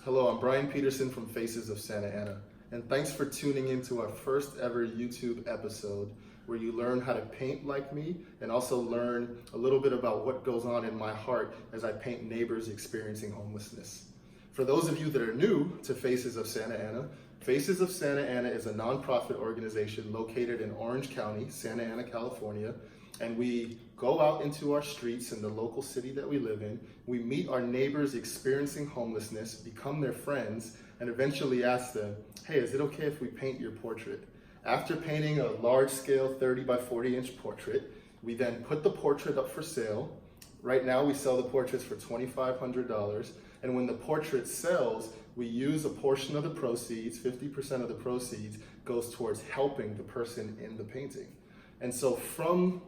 Hello, I'm Brian Peterson from Faces of Santa Ana, and thanks for tuning into our first ever YouTube episode where you learn how to paint like me and also learn a little bit about what goes on in my heart as I paint neighbors experiencing homelessness. For those of you that are new to Faces of Santa Ana, Faces of Santa Ana is a nonprofit organization located in Orange County, Santa Ana, California, and we go out into our streets in the local city that we live in. We meet our neighbors experiencing homelessness, become their friends, and eventually ask them, hey, is it okay if we paint your portrait? After painting a large-scale 30 by 40-inch portrait, we then put the portrait up for sale. Right now, we sell the portraits for $2,500, and when the portrait sells, we use a portion of the proceeds, 50% of the proceeds, goes towards helping the person in the painting. And so from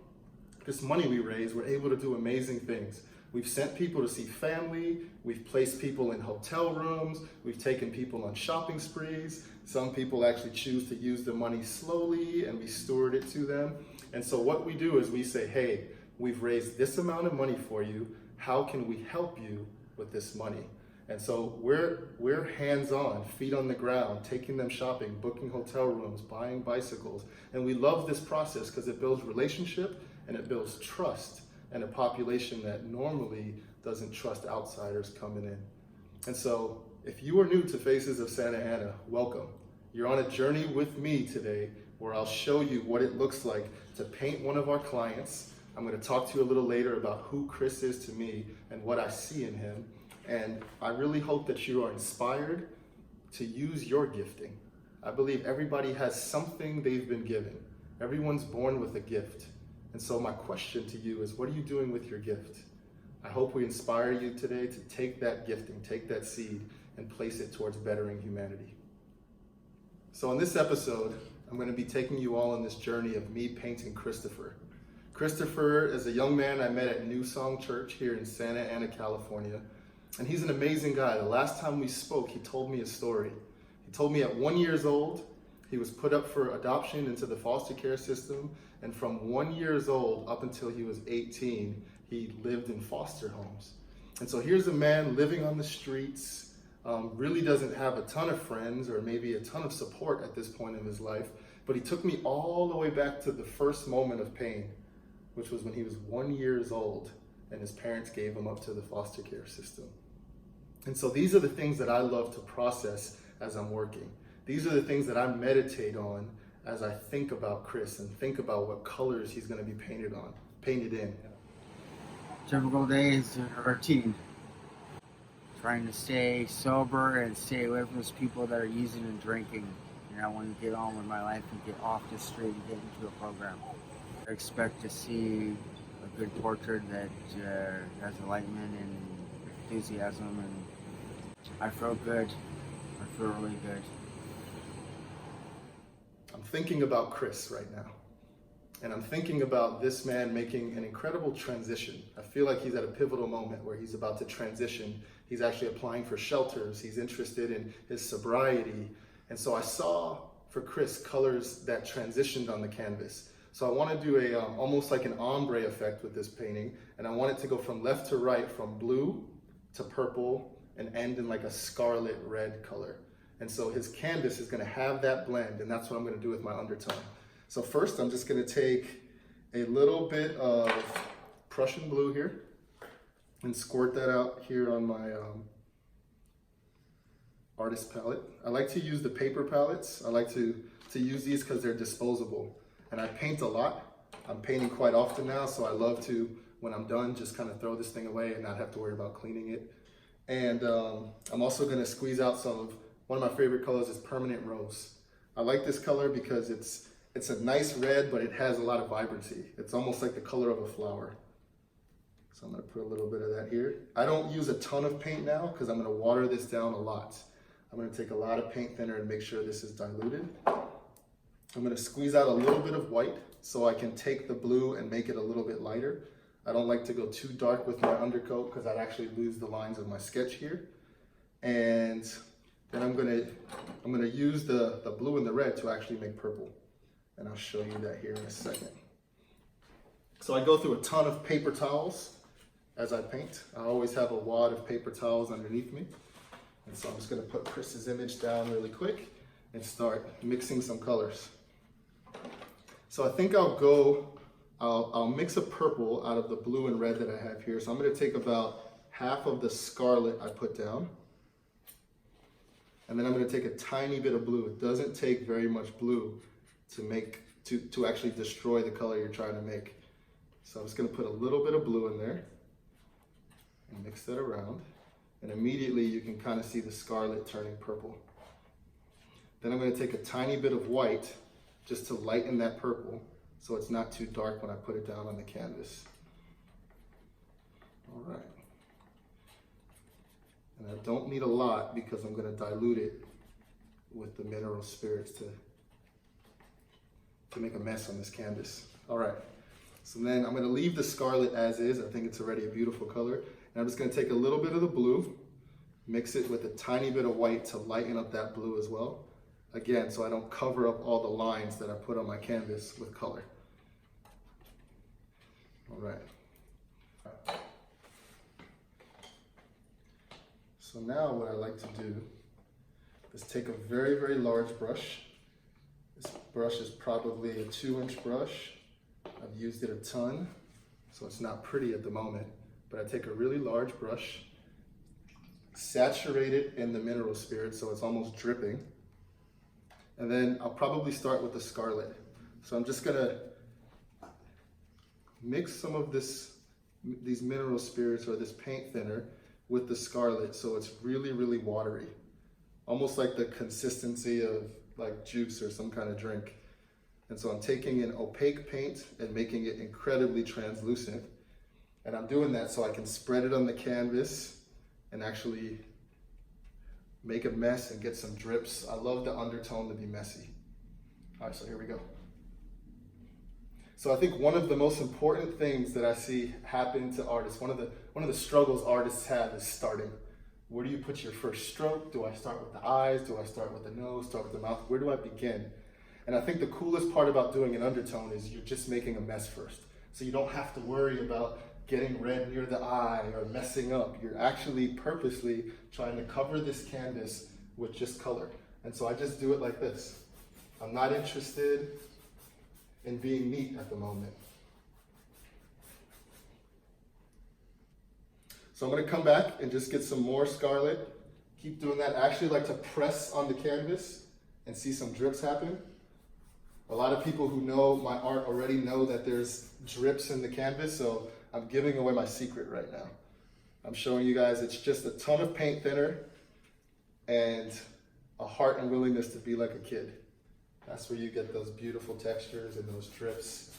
this money we raise, we're able to do amazing things. We've sent people to see family, we've placed people in hotel rooms, we've taken people on shopping sprees. Some people actually choose to use the money slowly and we steward it to them. And so what we do is we say, hey, we've raised this amount of money for you, how can we help you with this money? And so we're hands-on, feet on the ground, taking them shopping, booking hotel rooms, buying bicycles. And we love this process because it builds relationship and it builds trust in a population that normally doesn't trust outsiders coming in. And so if you are new to Faces of Santa Ana, welcome. You're on a journey with me today where I'll show you what it looks like to paint one of our clients. I'm going to talk to you a little later about who Chris is to me and what I see in him. And I really hope that you are inspired to use your gifting. I believe everybody has something they've been given. Everyone's born with a gift. And so my question to you is, what are you doing with your gift? I hope we inspire you today to take that gifting, take that seed, and place it towards bettering humanity. So in this episode, I'm going to be taking you all on this journey of me painting Christopher. Christopher is a young man I met at New Song Church here in Santa Ana, California. And he's an amazing guy. The last time we spoke, he told me a story. He told me at 1 year old, he was put up for adoption into the foster care system. And from 1 year old up until he was 18, he lived in foster homes. And so here's a man living on the streets, really doesn't have a ton of friends or maybe a ton of support at this point in his life. But he took me all the way back to the first moment of pain, which was when he was 1 year old and his parents gave him up to the foster care system. And so these are the things that I love to process as I'm working. These are the things that I meditate on as I think about Chris and think about what colors he's going to be painted in. Typical days of routine. Trying to stay sober and stay away from those people that are using and drinking. You know, I want to get on with my life and get off the street and get into a program. I expect to see a good portrait that has enlightenment and enthusiasm, and I feel good. I feel really good. I'm thinking about Chris right now, and I'm thinking about this man making an incredible transition. I feel like he's at a pivotal moment where he's about to transition. He's actually applying for shelters. He's interested in his sobriety. And so I saw for Chris colors that transitioned on the canvas. So I want to do almost like an ombre effect with this painting, and I want it to go from left to right, from blue to purple, and end in like a scarlet red color. And so his canvas is going to have that blend, and that's what I'm going to do with my undertone. So first, I'm just going to take a little bit of Prussian Blue here and squirt that out here on my artist palette. I like to use the paper palettes. I like to use these because they're disposable. And I paint a lot. I'm painting quite often now, so I love to, when I'm done, just kind of throw this thing away and not have to worry about cleaning it. And I'm also going to squeeze out one of my favorite colors is Permanent Rose. I like this color because it's a nice red, but it has a lot of vibrancy. It's almost like the color of a flower. So I'm going to put a little bit of that here. I don't use a ton of paint now because I'm going to water this down a lot. I'm going to take a lot of paint thinner and make sure this is diluted. I'm going to squeeze out a little bit of white so I can take the blue and make it a little bit lighter. I don't like to go too dark with my undercoat because I'd actually lose the lines of my sketch here. And then I'm gonna use the blue and the red to actually make purple. And I'll show you that here in a second. So I go through a ton of paper towels as I paint. I always have a wad of paper towels underneath me. And so I'm just gonna put Chris's image down really quick and start mixing some colors. So I think I'll mix a purple out of the blue and red that I have here. So I'm gonna take about half of the scarlet I put down. And then I'm gonna take a tiny bit of blue. It doesn't take very much blue to actually destroy the color you're trying to make. So I'm just gonna put a little bit of blue in there and mix that around. And immediately you can kind of see the scarlet turning purple. Then I'm gonna take a tiny bit of white just to lighten that purple so it's not too dark when I put it down on the canvas. All right. And I don't need a lot because I'm gonna dilute it with the mineral spirits to make a mess on this canvas. All right, so then I'm gonna leave the scarlet as is. I think it's already a beautiful color. And I'm just gonna take a little bit of the blue, mix it with a tiny bit of white to lighten up that blue as well. Again, so I don't cover up all the lines that I put on my canvas with color. All right. So now what I like to do is take a very, very large brush. This brush is probably a 2-inch brush. I've used it a ton, so it's not pretty at the moment, but I take a really large brush, saturate it in the mineral spirit so it's almost dripping, and then I'll probably start with the scarlet. So I'm just gonna mix some of these mineral spirits or this paint thinner with the scarlet so it's really, really watery. Almost like the consistency of like juice or some kind of drink. And so I'm taking an opaque paint and making it incredibly translucent. And I'm doing that so I can spread it on the canvas and actually make a mess and get some drips. I love the undertone to be messy. All right, so here we go. So I think one of the most important things that I see happen to artists, one of the struggles artists have is starting. Where do you put your first stroke? Do I start with the eyes? Do I start with the nose? Start with the mouth? Where do I begin? And I think the coolest part about doing an undertone is you're just making a mess first. So you don't have to worry about getting red near the eye or messing up. You're actually purposely trying to cover this canvas with just color. And so I just do it like this. I'm not interested in being neat at the moment. So I'm gonna come back and just get some more scarlet. Keep doing that. I actually like to press on the canvas and see some drips happen. A lot of people who know my art already know that there's drips in the canvas, so I'm giving away my secret right now. I'm showing you guys it's just a ton of paint thinner and a heart and willingness to be like a kid. That's where you get those beautiful textures and those drips.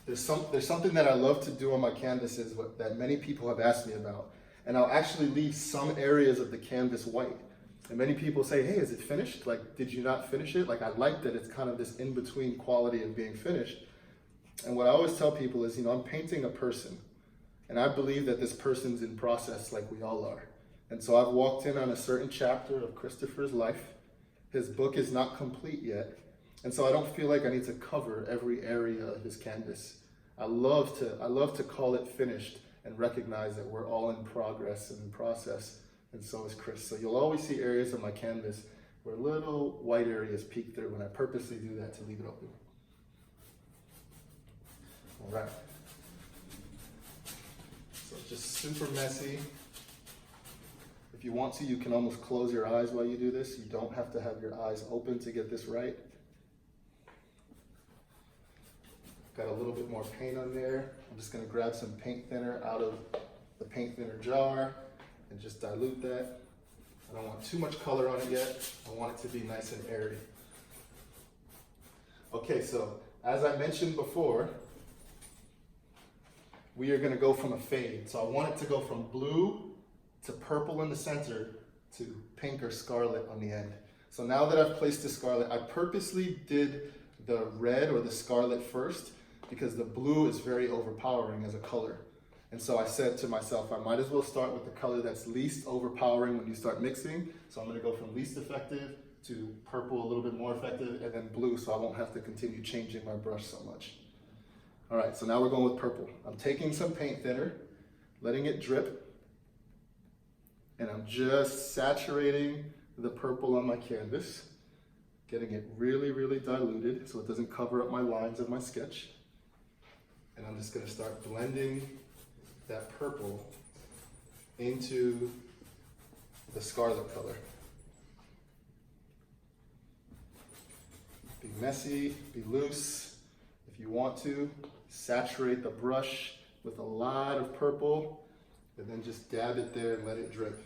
There's something that I love to do on my canvases that many people have asked me about. And I'll actually leave some areas of the canvas white. And many people say, hey, is it finished? Like, did you not finish it? Like, I like that it's kind of this in-between quality of being finished. And what I always tell people is, I'm painting a person. And I believe that this person's in process like we all are. And so I've walked in on a certain chapter of Christopher's life. His book is not complete yet. And so I don't feel like I need to cover every area of his canvas. I love to call it finished and recognize that we're all in progress and in process, and so is Chris. So you'll always see areas of my canvas where little white areas peek through, and I purposely do that to leave it open. All right. So just super messy. If you want to, you can almost close your eyes while you do this. You don't have to have your eyes open to get this right. Got a little bit more paint on there. I'm just gonna grab some paint thinner out of the paint thinner jar and just dilute that. I don't want too much color on it yet. I want it to be nice and airy. Okay, so as I mentioned before, we are gonna go from a fade. So I want it to go from blue to purple in the center to pink or scarlet on the end. So now that I've placed the scarlet, I purposely did the red or the scarlet first because the blue is very overpowering as a color. And so I said to myself, I might as well start with the color that's least overpowering when you start mixing. So I'm gonna go from least effective to purple, a little bit more effective, and then blue, so I won't have to continue changing my brush so much. All right, so now we're going with purple. I'm taking some paint thinner, letting it drip, and I'm just saturating the purple on my canvas, getting it really, really diluted so it doesn't cover up my lines of my sketch. And I'm just gonna start blending that purple into the scarlet color. Be messy, be loose. If you want to, saturate the brush with a lot of purple, and then just dab it there and let it drip.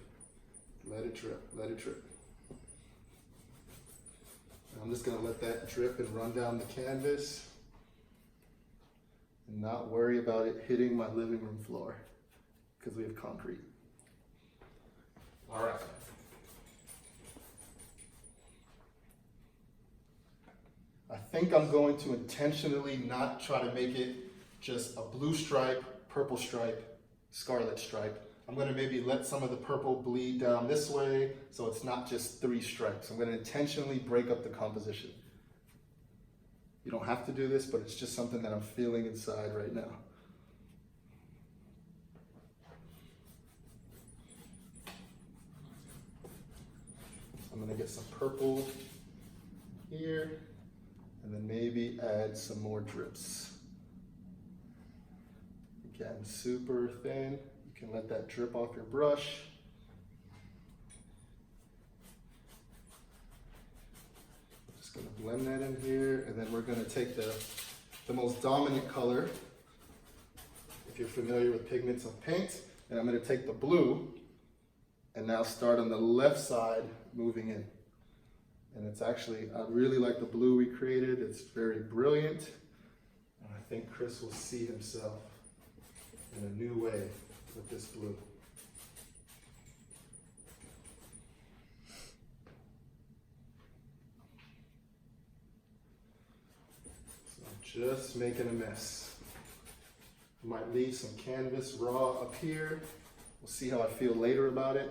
Let it drip, let it drip. And I'm just gonna let that drip and run down the canvas and not worry about it hitting my living room floor because we have concrete. All right. I think I'm going to intentionally not try to make it just a blue stripe, purple stripe, scarlet stripe. I'm gonna maybe let some of the purple bleed down this way so it's not just 3 stripes. I'm gonna intentionally break up the composition. You don't have to do this, but it's just something that I'm feeling inside right now. I'm gonna get some purple here, and then maybe add some more drips. Again, super thin. You can let that drip off your brush. Just gonna blend that in here, and then we're gonna take the most dominant color, if you're familiar with pigments of paint, and I'm gonna take the blue, and now start on the left side, moving in. And it's actually, I really like the blue we created. It's very brilliant. And I think Chris will see himself in a new way with this blue. So I'm just making a mess. I might leave some canvas raw up here. We'll see how I feel later about it.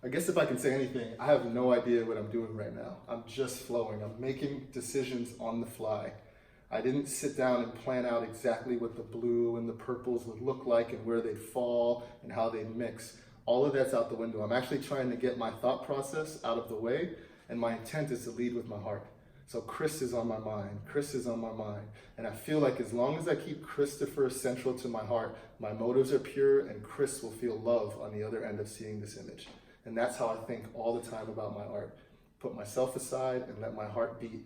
I guess if I can say anything, I have no idea what I'm doing right now. I'm just flowing. I'm making decisions on the fly. I didn't sit down and plan out exactly what the blue and the purples would look like and where they'd fall and how they'd mix. All of that's out the window. I'm actually trying to get my thought process out of the way, and my intent is to lead with my heart. So Chris is on my mind. Chris is on my mind. And I feel like as long as I keep Christopher central to my heart, my motives are pure, and Chris will feel love on the other end of seeing this image. And that's how I think all the time about my art. Put myself aside and let my heart beat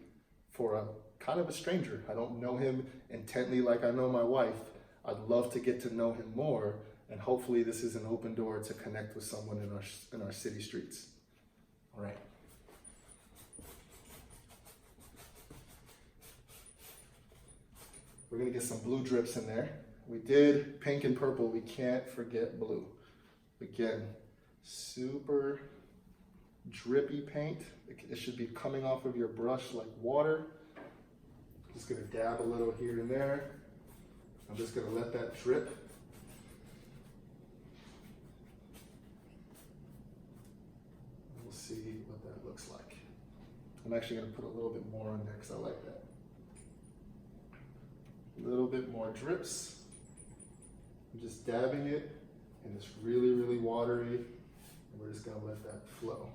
for a kind of a stranger. I don't know him intently like I know my wife. I'd love to get to know him more, and hopefully this is an open door to connect with someone in our city streets. All right. We're gonna get some blue drips in there. We did pink and purple, we can't forget blue. Again, super drippy paint. It should be coming off of your brush like water. Just gonna dab a little here and there. I'm just gonna let that drip. We'll see what that looks like. I'm actually gonna put a little bit more on there because I like that. A little bit more drips. I'm just dabbing it, and it's really, really watery. And we're just gonna let that flow.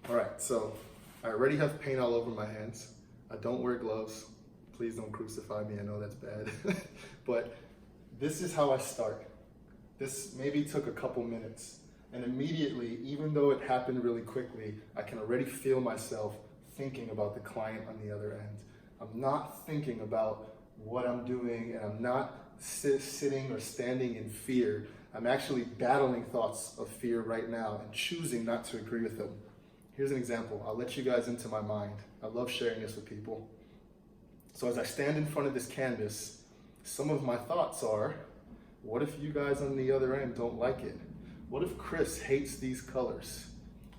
All right, so I already have paint all over my hands. I don't wear gloves. Please don't crucify me, I know that's bad. But this is how I start. This maybe took a couple minutes. And immediately, even though it happened really quickly, I can already feel myself thinking about the client on the other end. I'm not thinking about what I'm doing, and I'm not sitting or standing in fear. I'm actually battling thoughts of fear right now and choosing not to agree with them. Here's an example. I'll let you guys into my mind. I love sharing this with people. So as I stand in front of this canvas, some of my thoughts are, what if you guys on the other end don't like it? What if Chris hates these colors?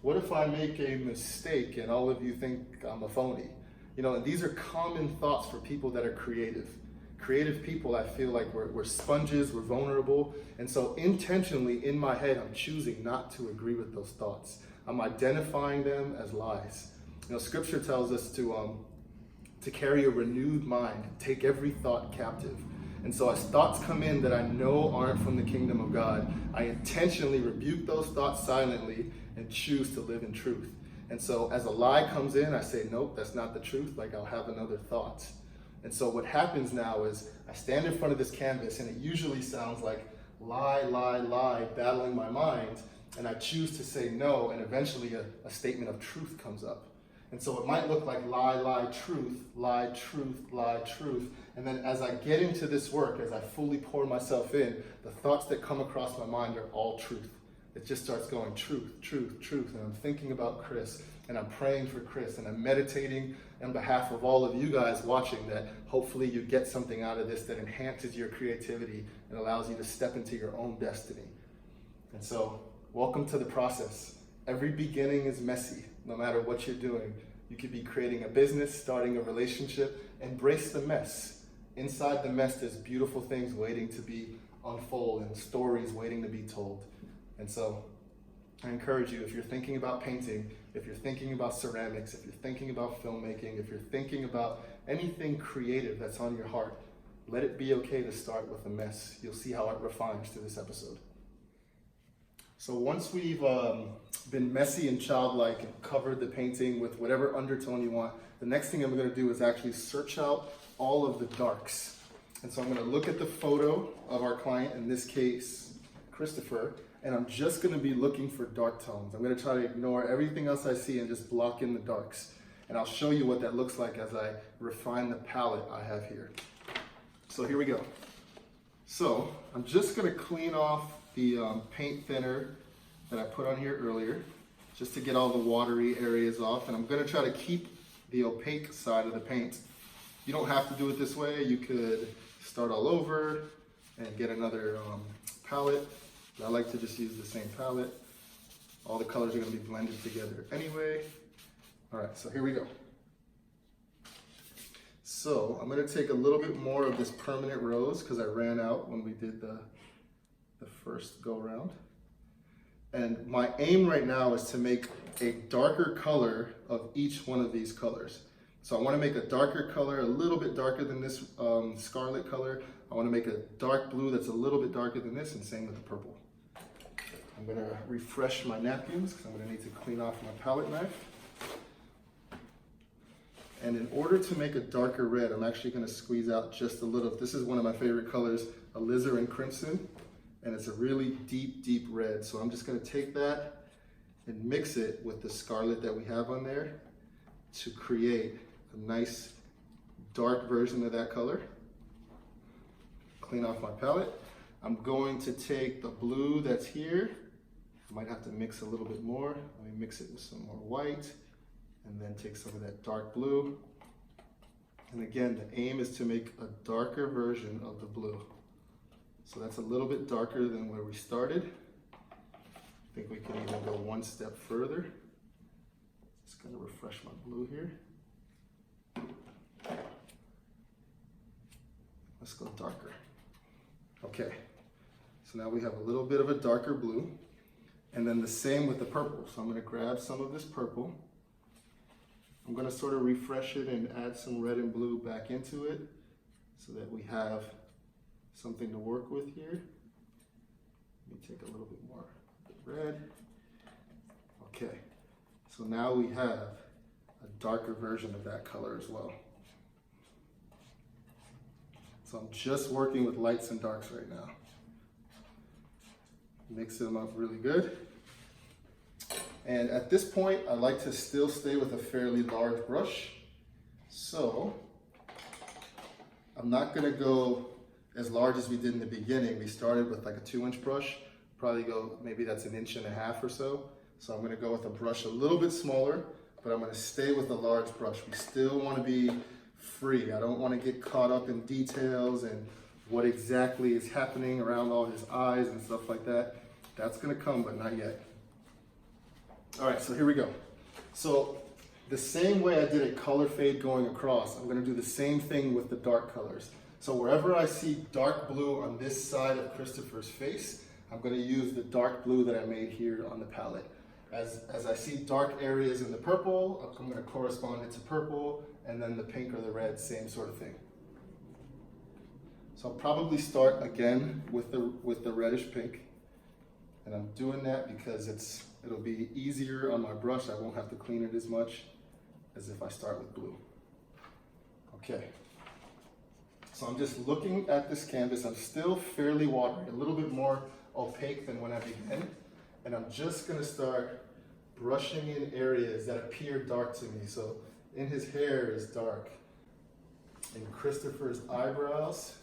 What if I make a mistake and all of you think I'm a phony? You know, these are common thoughts for people that are creative. Creative people, I feel like we're sponges, we're vulnerable. And so intentionally in my head, I'm choosing not to agree with those thoughts. I'm identifying them as lies. You know, scripture tells us to to carry a renewed mind, take every thought captive. And so as thoughts come in that I know aren't from the kingdom of God, I intentionally rebuke those thoughts silently and choose to live in truth. And so as a lie comes in, I say, nope, that's not the truth. Like, I'll have another thought. And so what happens now is I stand in front of this canvas, and it usually sounds like lie, lie, lie, battling my mind. And I choose to say no, and eventually a statement of truth comes up. And so it might look like lie, lie, truth, lie, truth, lie, truth. And then as I get into this work, as I fully pour myself in, the thoughts that come across my mind are all truth. It just starts going truth, truth, truth. And I'm thinking about Chris, and I'm praying for Chris, and I'm meditating on behalf of all of you guys watching, that hopefully you get something out of this that enhances your creativity and allows you to step into your own destiny. And so, welcome to the process. Every beginning is messy, no matter what you're doing. You could be creating a business, starting a relationship. Embrace the mess. Inside the mess, there's beautiful things waiting to be unfolded and stories waiting to be told. And so I encourage you, if you're thinking about painting, if you're thinking about ceramics, if you're thinking about filmmaking, if you're thinking about anything creative that's on your heart, let it be okay to start with a mess. You'll see how it refines through this episode. So once we've been messy and childlike and covered the painting with whatever undertone you want, the next thing I'm going to do is actually search out all of the darks. And so I'm going to look at the photo of our client, in this case, Christopher, and I'm just going to be looking for dark tones. I'm going to try to ignore everything else I see and just block in the darks. And I'll show you what that looks like as I refine the palette I have here. So here we go. So I'm just going to clean off the paint thinner that I put on here earlier, just to get all the watery areas off. And I'm going to try to keep the opaque side of the paint. You don't have to do it this way. You could start all over and get another palette. I like to just use the same palette. All the colors are going to be blended together anyway. All right, so here we go. So I'm going to take a little bit more of this permanent rose because I ran out when we did the first go round. And my aim right now is to make a darker color of each one of these colors. So I want to make a darker color, a little bit darker than this scarlet color. I want to make a dark blue that's a little bit darker than this, and same with the purple. I'm going to refresh my napkins because I'm going to need to clean off my palette knife. And in order to make a darker red, I'm actually going to squeeze out just a little. This is one of my favorite colors, alizarin crimson, and it's a really deep, deep red. So I'm just going to take that and mix it with the scarlet that we have on there to create a nice dark version of that color. Clean off my palette. I'm going to take the blue that's here. I might have to mix a little bit more. Let me mix it with some more white, and then take some of that dark blue. And again, the aim is to make a darker version of the blue. So that's a little bit darker than where we started. I think we can even go one step further. Just gonna refresh my blue here. Let's go darker. Okay, so now we have a little bit of a darker blue, and then the same with the purple. So I'm gonna grab some of this purple. I'm gonna sort of refresh it and add some red and blue back into it so that we have something to work with here. Let me take a little bit more red. Okay, so now we have a darker version of that color as well. So I'm just working with lights and darks right now. Mix them up really good. And at this point, I like to still stay with a fairly large brush. So I'm not gonna go as large as we did in the beginning. We started with like a 2-inch brush, probably go, maybe that's 1.5 inches or so. So I'm gonna go with a brush a little bit smaller, but I'm gonna stay with a large brush. We still wanna be free. I don't wanna get caught up in details and what exactly is happening around all his eyes and stuff like that. That's gonna come, but not yet. All right, so here we go. So the same way I did a color fade going across, I'm gonna do the same thing with the dark colors. So wherever I see dark blue on this side of Christopher's face, I'm gonna use the dark blue that I made here on the palette. As I see dark areas in the purple, I'm going to correspond it to purple, and then the pink or the red, same sort of thing. So I'll probably start again with the reddish pink, and I'm doing that because it'll be easier on my brush. I won't have to clean it as much as if I start with blue. Okay. So I'm just looking at this canvas. I'm still fairly watery, a little bit more opaque than when I began. And I'm just gonna start brushing in areas that appear dark to me. So in his hair is dark. In Christopher's eyebrows,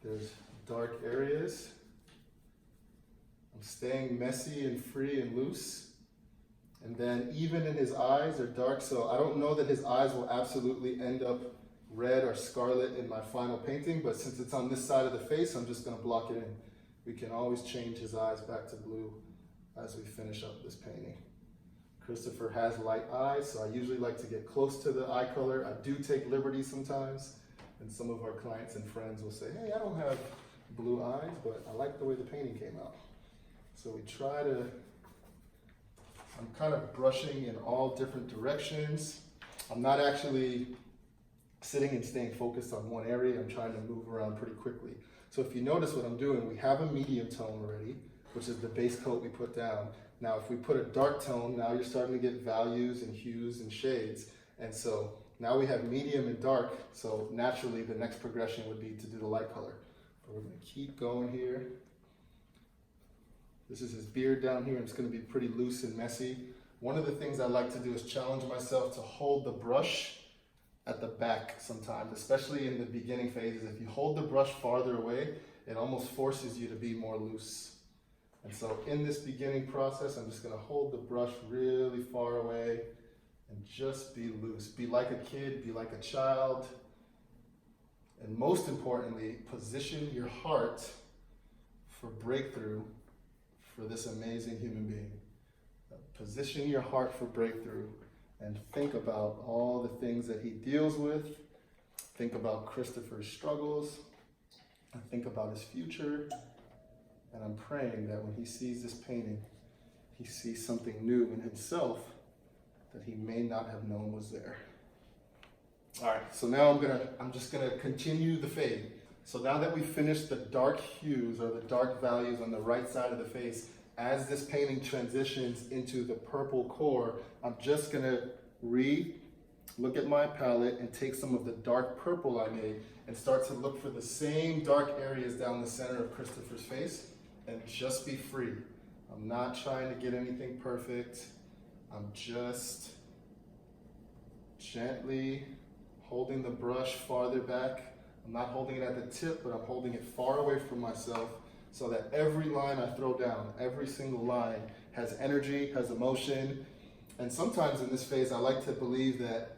there's dark areas. I'm staying messy and free and loose. And then even in his eyes are dark, so I don't know that his eyes will absolutely end up red or scarlet in my final painting, but since it's on this side of the face, I'm just gonna block it in. We can always change his eyes back to blue as we finish up this painting. Christopher has light eyes, so I usually like to get close to the eye color. I do take liberties sometimes, and some of our clients and friends will say, hey, I don't have blue eyes, but I like the way the painting came out. So we try to, I'm kind of brushing in all different directions. I'm not actually sitting and staying focused on one area. I'm trying to move around pretty quickly. So if you notice what I'm doing, we have a medium tone already, which is the base coat we put down. Now, if we put a dark tone, now you're starting to get values and hues and shades. And so now we have medium and dark. So naturally, the next progression would be to do the light color. But we're gonna keep going here. This is his beard down here, and it's gonna be pretty loose and messy. One of the things I like to do is challenge myself to hold the brush at the back sometimes, especially in the beginning phases. If you hold the brush farther away, it almost forces you to be more loose. And so in this beginning process, I'm just gonna hold the brush really far away and just be loose. Be like a kid, be like a child. And most importantly, position your heart for breakthrough for this amazing human being. Position your heart for breakthrough and think about all the things that he deals with. Think about Christopher's struggles. And think about his future. And I'm praying that when he sees this painting, he sees something new in himself that he may not have known was there. All right, so now I'm just gonna continue the fade. So now that we finished the dark hues or the dark values on the right side of the face, as this painting transitions into the purple core, I'm just gonna look at my palette and take some of the dark purple I made and start to look for the same dark areas down the center of Christopher's face and just be free. I'm not trying to get anything perfect. I'm just gently holding the brush farther back. I'm not holding it at the tip, but I'm holding it far away from myself so that every line I throw down, every single line has energy, has emotion. And sometimes in this phase, I like to believe that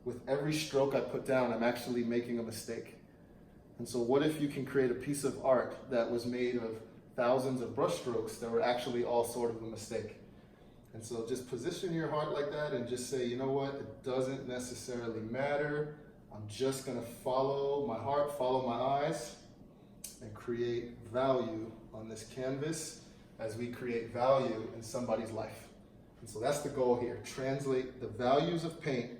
with every stroke I put down, I'm actually making a mistake. And so what if you can create a piece of art that was made of thousands of brush strokes that were actually all sort of a mistake? And so just position your heart like that and just say, you know what, it doesn't necessarily matter. I'm just gonna follow my heart, follow my eyes, and create value on this canvas as we create value in somebody's life. And so that's the goal here. Translate the values of paint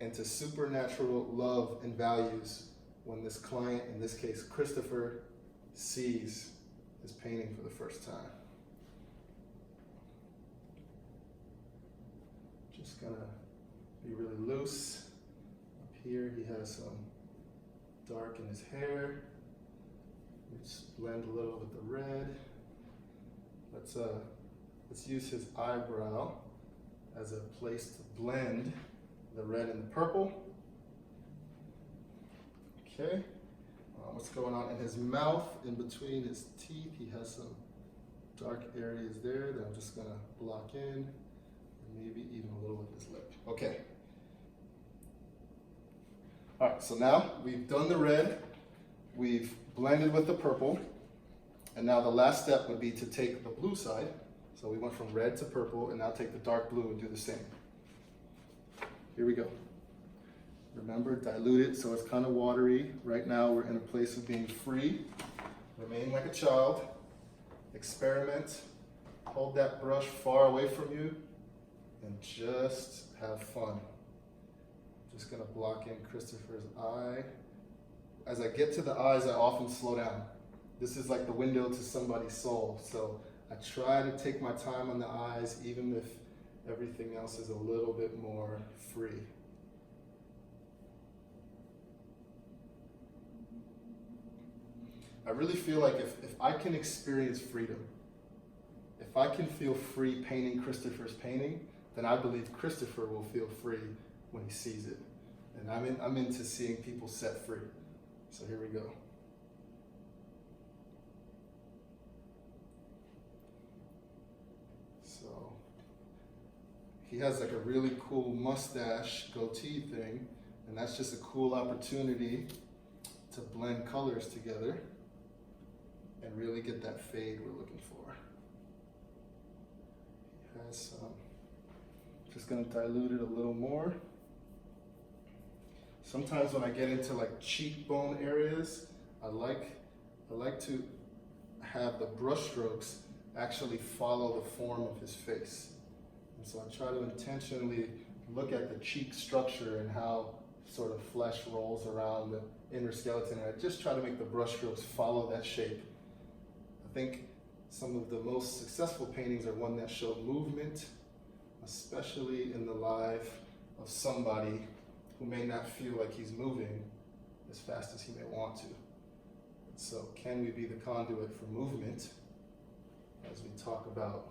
into supernatural love and values when this client, in this case Christopher, sees his painting for the first time. Just gonna be really loose. Up here he has some dark in his hair. Let's blend a little with the red. Let's use his eyebrow as a place to blend the red and the purple. Okay. What's going on in his mouth? In between his teeth, he has some dark areas there that I'm just gonna block in, and maybe even a little with his lip. Okay. All right, so now we've done the red, we've blended with the purple, and now the last step would be to take the blue side. So we went from red to purple, and now take the dark blue and do the same. Here we go. Remember, dilute it so it's kind of watery. Right now we're in a place of being free. Remain like a child. Experiment. hold that brush far away from you and just have fun. Just gonna block in Christopher's eye. As I get to the eyes, I often slow down. This is like the window to somebody's soul. So I try to take my time on the eyes, even if everything else is a little bit more free. I really feel like if I can experience freedom, if I can feel free painting Christopher's painting, then I believe Christopher will feel free when he sees it. And I'm into seeing people set free. So here we go. So he has like a really cool mustache goatee thing, and that's just a cool opportunity to blend colors together and really get that fade we're looking for. He has some, just gonna dilute it a little more. Sometimes when I get into like cheekbone areas, I like to have the brush strokes actually follow the form of his face. And so I try to intentionally look at the cheek structure and how sort of flesh rolls around the inner skeleton, and I just try to make the brush strokes follow that shape. I think some of the most successful paintings are one that show movement, especially in the life of somebody who may not feel like he's moving as fast as he may want to. And so can we be the conduit for movement as we talk about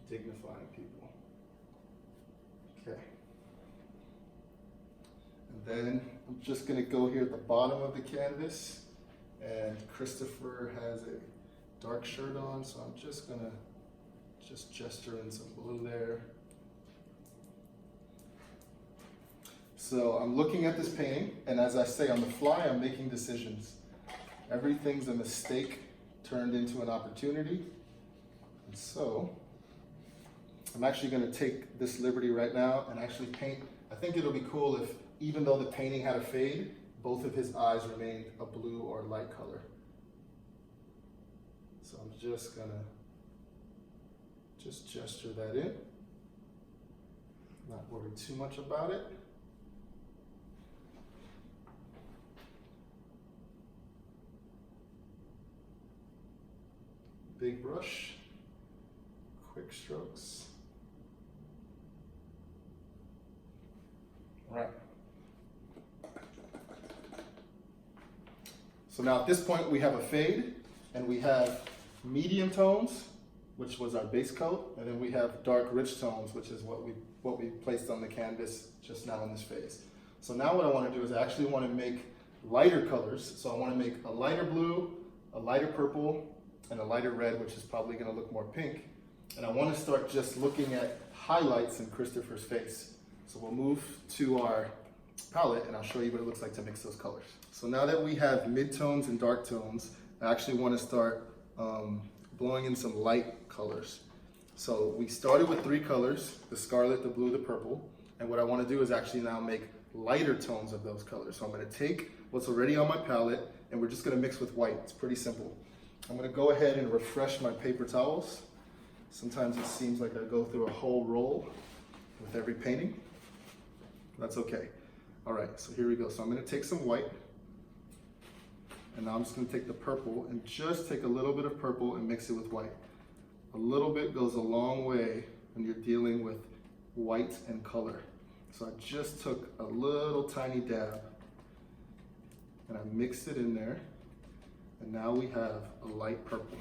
dignifying people? Okay. And then I'm just gonna go here at the bottom of the canvas, and Christopher has a dark shirt on, so I'm just gonna gesture in some blue there. So I'm looking at this painting, and as I say, on the fly, I'm making decisions. Everything's a mistake turned into an opportunity. And so I'm actually gonna take this liberty right now and actually paint. I think it'll be cool if, even though the painting had a fade, both of his eyes remained a blue or light color. So I'm just gonna gesture that in. Not worry too much about it. Big brush, quick strokes. All right. So now at this point we have a fade, and we have medium tones, which was our base coat, and then we have dark rich tones, which is what we placed on the canvas just now in this phase. So now what I want to do is I actually want to make lighter colors. So I want to make a lighter blue, a lighter purple, and a lighter red, which is probably going to look more pink. And I want to start just looking at highlights in Christopher's face. So we'll move to our palette, and I'll show you what it looks like to mix those colors. So now that we have midtones and dark tones, I actually want to start blowing in some light colors. So we started with 3 colors, the scarlet, the blue, the purple. And what I want to do is actually now make lighter tones of those colors. So I'm going to take what's already on my palette, and we're just going to mix with white. It's pretty simple. I'm going to go ahead and refresh my paper towels. Sometimes it seems like I go through a whole roll with every painting. That's okay. All right, so here we go. So I'm going to take some white, and now I'm just going to take the purple and just take a little bit of purple and mix it with white. A little bit goes a long way when you're dealing with white and color. So I just took a little tiny dab, and I mixed it in there. And now we have a light purple.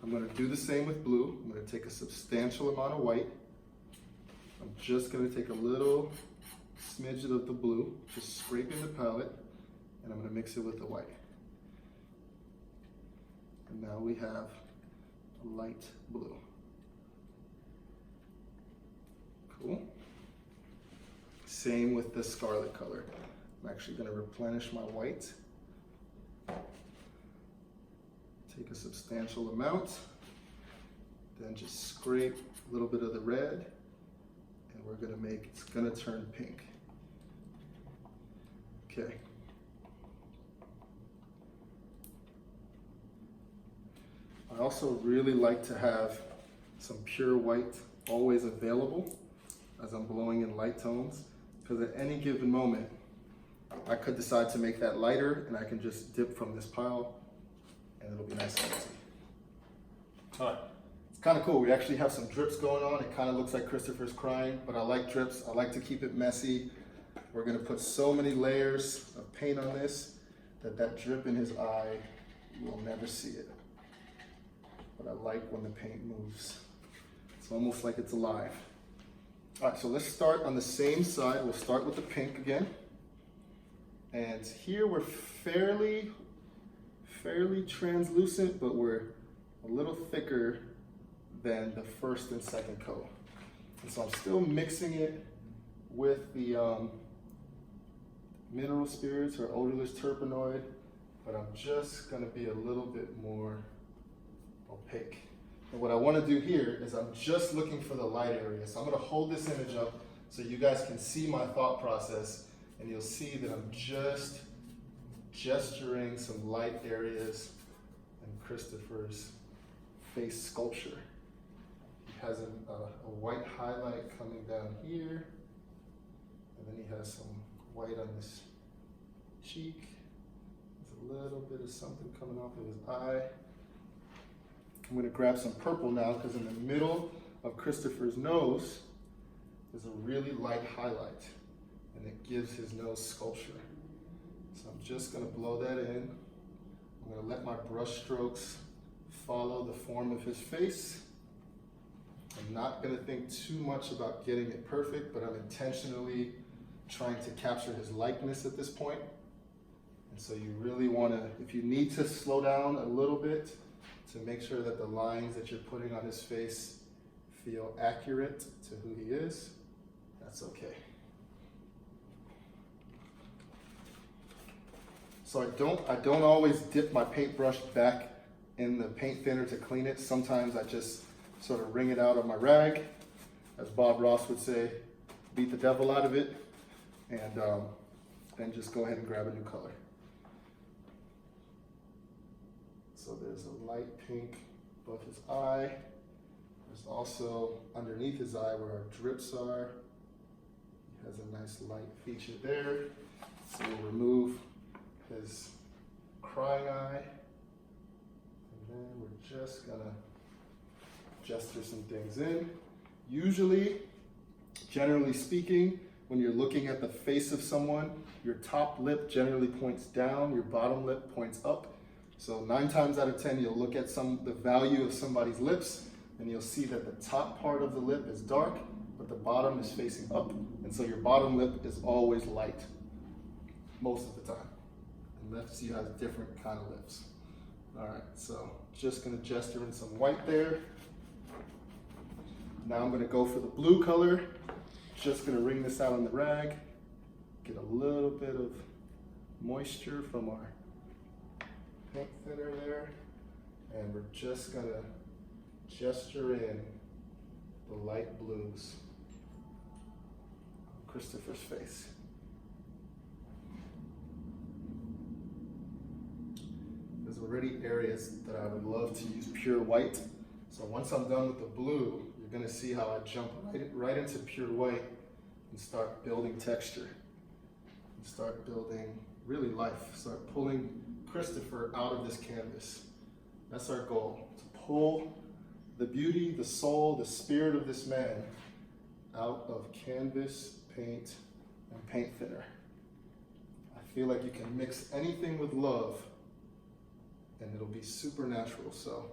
I'm going to do the same with blue. I'm going to take a substantial amount of white. I'm just going to take a little smidge of the blue, just scrape in the palette, and I'm going to mix it with the white. And now we have a light blue. Cool. Same with the scarlet color. I'm actually going to replenish my white. Take a substantial amount, then just scrape a little bit of the red, and we're gonna make, it's gonna turn pink. Okay. I also really like to have some pure white always available as I'm blowing in light tones, because at any given moment, I could decide to make that lighter and I can just dip from this pile and it'll be nice and easy. All right, it's kind of cool. We actually have some drips going on. It kind of looks like Christopher's crying, but I like drips. I like to keep it messy. We're gonna put so many layers of paint on this that drip in his eye, you will never see it. But I like when the paint moves. It's almost like it's alive. All right, so let's start on the same side. We'll start with the pink again. And here we're fairly translucent, but we're a little thicker than the first and second coat. And so I'm still mixing it with the mineral spirits or odorless terpenoid, but I'm just gonna be a little bit more opaque. And what I wanna do here is I'm just looking for the light area. So I'm gonna hold this image up so you guys can see my thought process, and you'll see that I'm just gesturing some light areas in Christopher's face sculpture. He has a white highlight coming down here, and then he has some white on his cheek. There's a little bit of something coming off of his eye. I'm gonna grab some purple now, because in the middle of Christopher's nose is a really light highlight, and it gives his nose sculpture. So I'm just gonna blow that in. I'm gonna let my brush strokes follow the form of his face. I'm not gonna think too much about getting it perfect, but I'm intentionally trying to capture his likeness at this point. And so you really wanna, if you need to slow down a little bit to make sure that the lines that you're putting on his face feel accurate to who he is, that's okay. So I don't always dip my paintbrush back in the paint thinner to clean it. Sometimes I just sort of wring it out on my rag, as Bob Ross would say, beat the devil out of it, and then just go ahead and grab a new color. So there's a light pink above his eye. There's also underneath his eye where our drips are. He has a nice light feature there. So we'll remove his crying eye. And then we're just gonna gesture some things in. Usually, generally speaking, when you're looking at the face of someone, your top lip generally points down, your bottom lip points up. So 9 times out of 10, you'll look at the value of somebody's lips, and you'll see that the top part of the lip is dark, but the bottom is facing up. And so your bottom lip is always light, most of the time, unless you have different kind of lips. All right, so just gonna gesture in some white there. Now I'm gonna go for the blue color. Just gonna wring this out on the rag, get a little bit of moisture from our paint thinner there, and we're just gonna gesture in the light blues on Christopher's face. There's already areas that I would love to use pure white. So once I'm done with the blue, you're gonna see how I jump right into pure white and start building texture. And start building really life. Start pulling Christopher out of this canvas. That's our goal, to pull the beauty, the soul, the spirit of this man out of canvas, paint, and paint thinner. I feel like you can mix anything with love and it'll be supernatural. So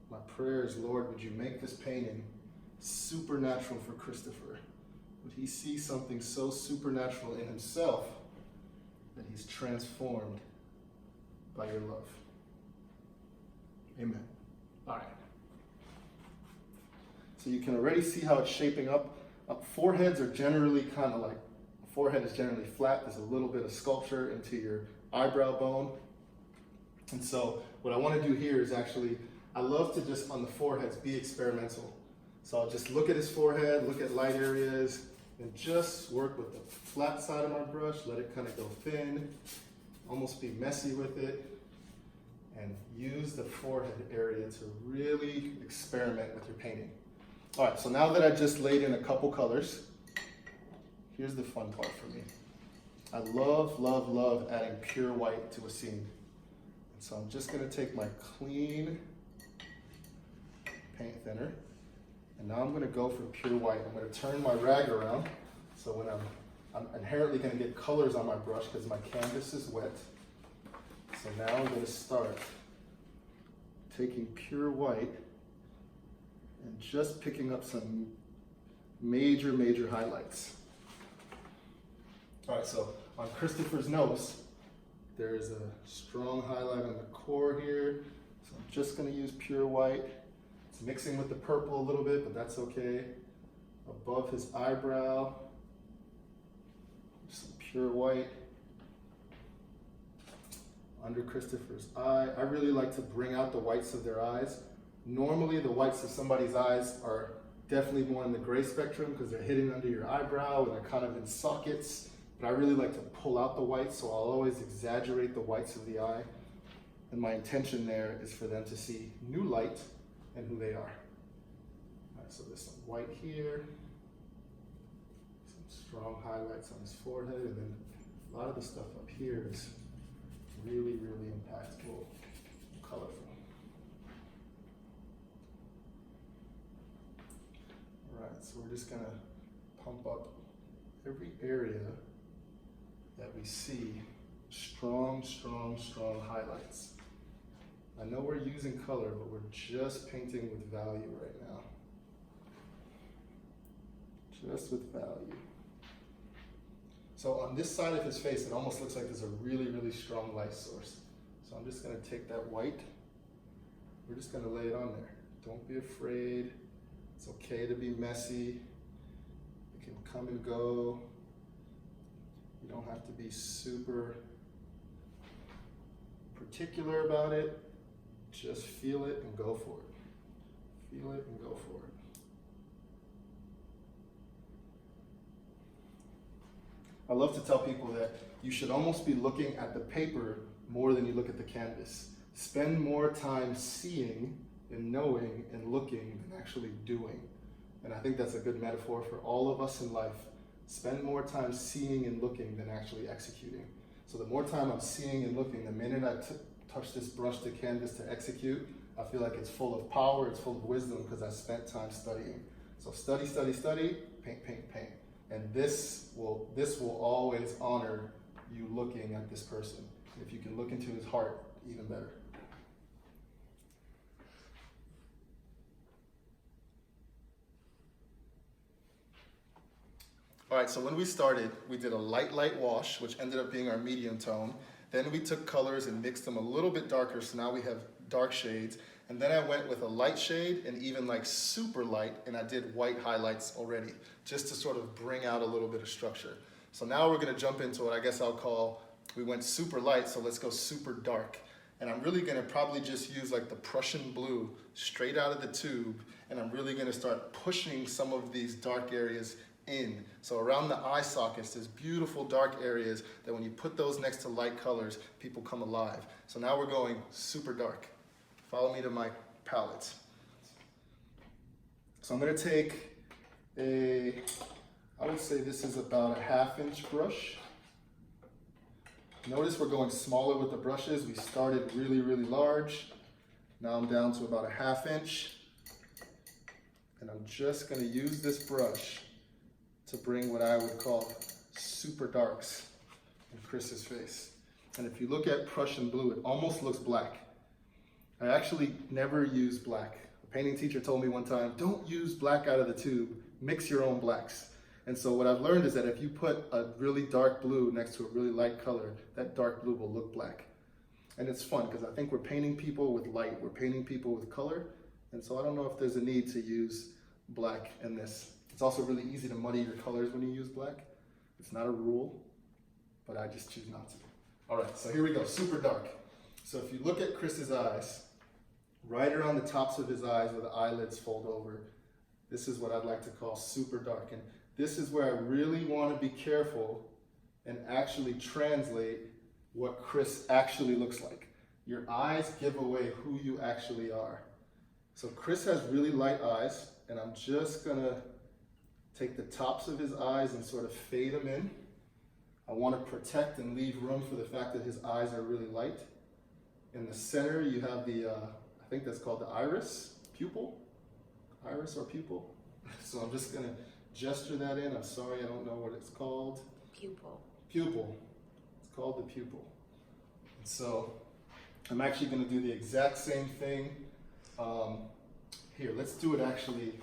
my prayer is, Lord, would you make this painting supernatural for Christopher? Would he see something so supernatural in himself that he's transformed by your love? Amen. All right. So you can already see how it's shaping up. Foreheads are generally kind of like, forehead is generally flat. There's a little bit of sculpture into your eyebrow bone. And so what I want to do here is actually, I love to just on the foreheads be experimental. So I'll just look at his forehead, look at light areas, and just work with the flat side of my brush, let it kind of go thin, almost be messy with it. and use the forehead area to really experiment with your painting. All right, so now that I just laid in a couple colors, here's the fun part for me. I love, love, love adding pure white to a scene. And so I'm just gonna take my clean paint thinner, and now I'm gonna go for pure white. I'm gonna turn my rag around, so when I'm inherently gonna get colors on my brush because my canvas is wet. So now I'm gonna start taking pure white and just picking up some major, major highlights. All right, so on Christopher's nose, there's a strong highlight on the core here. So I'm just gonna use pure white. It's mixing with the purple a little bit, but that's okay. Above his eyebrow, some pure white. Under Christopher's eye, I really like to bring out the whites of their eyes. Normally the whites of somebody's eyes are definitely more in the gray spectrum because they're hidden under your eyebrow and they're kind of in sockets. But I really like to pull out the whites, so I'll always exaggerate the whites of the eye. And my intention there is for them to see new light and who they are. All right, so there's some white here, some strong highlights on his forehead, and then a lot of the stuff up here is really, really impactful, colorful. All right, so we're just gonna pump up every area that we see strong, strong, strong highlights. I know we're using color, but we're just painting with value right now. Just with value. So on this side of his face, it almost looks like there's a really, really strong light source. So I'm just gonna take that white, we're just gonna lay it on there. Don't be afraid. It's okay to be messy. It can come and go. You don't have to be super particular about it. Just feel it and go for it. Feel it and go for it. I love to tell people that you should almost be looking at the paper more than you look at the canvas. Spend more time seeing and knowing and looking than actually doing. And I think that's a good metaphor for all of us in life. Spend more time seeing and looking than actually executing. So the more time I'm seeing and looking, the minute I touch this brush to canvas to execute, I feel like it's full of power, it's full of wisdom because I spent time studying. So study, study, study, paint, paint, paint. And this will always honor you looking at this person. If you can look into his heart, even better. All right, so when we started, we did a light, light wash, which ended up being our medium tone. Then we took colors and mixed them a little bit darker, so now we have dark shades. And then I went with a light shade and even like super light, and I did white highlights already, just to sort of bring out a little bit of structure. So now we're gonna jump into what I guess I'll call, we went super light, so let's go super dark. And I'm really gonna probably just use like the Prussian Blue straight out of the tube, and I'm really gonna start pushing some of these dark areas in. So around the eye sockets, there's beautiful dark areas that when you put those next to light colors, people come alive. So now we're going super dark. Follow me to my palette. So I'm gonna take I would say this is about a 1/2 inch brush. Notice we're going smaller with the brushes. We started really, really large. Now I'm down to about a 1/2 inch. And I'm just gonna use this brush to bring what I would call super darks in Chris's face. And if you look at Prussian Blue, it almost looks black. I actually never use black. A painting teacher told me one time, don't use black out of the tube, mix your own blacks. And so what I've learned is that if you put a really dark blue next to a really light color, that dark blue will look black. And it's fun because I think we're painting people with light, we're painting people with color. And so I don't know if there's a need to use black in this. It's also really easy to muddy your colors when you use black. It's not a rule, but I just choose not to. All right, so here we go, super dark. So if you look at Chris's eyes, right around the tops of his eyes where the eyelids fold over, this is what I'd like to call super dark. And this is where I really want to be careful and actually translate what Chris actually looks like. Your eyes give away who you actually are. So Chris has really light eyes, and I'm just gonna take the tops of his eyes and sort of fade them in. I want to protect and leave room for the fact that his eyes are really light. In the center, you have the, I think that's called the iris, pupil, iris or pupil. So I'm just gonna gesture that in. I'm sorry, I don't know what it's called. Pupil. Pupil. It's called the pupil. And so I'm actually gonna do the exact same thing. Here, let's do it actually.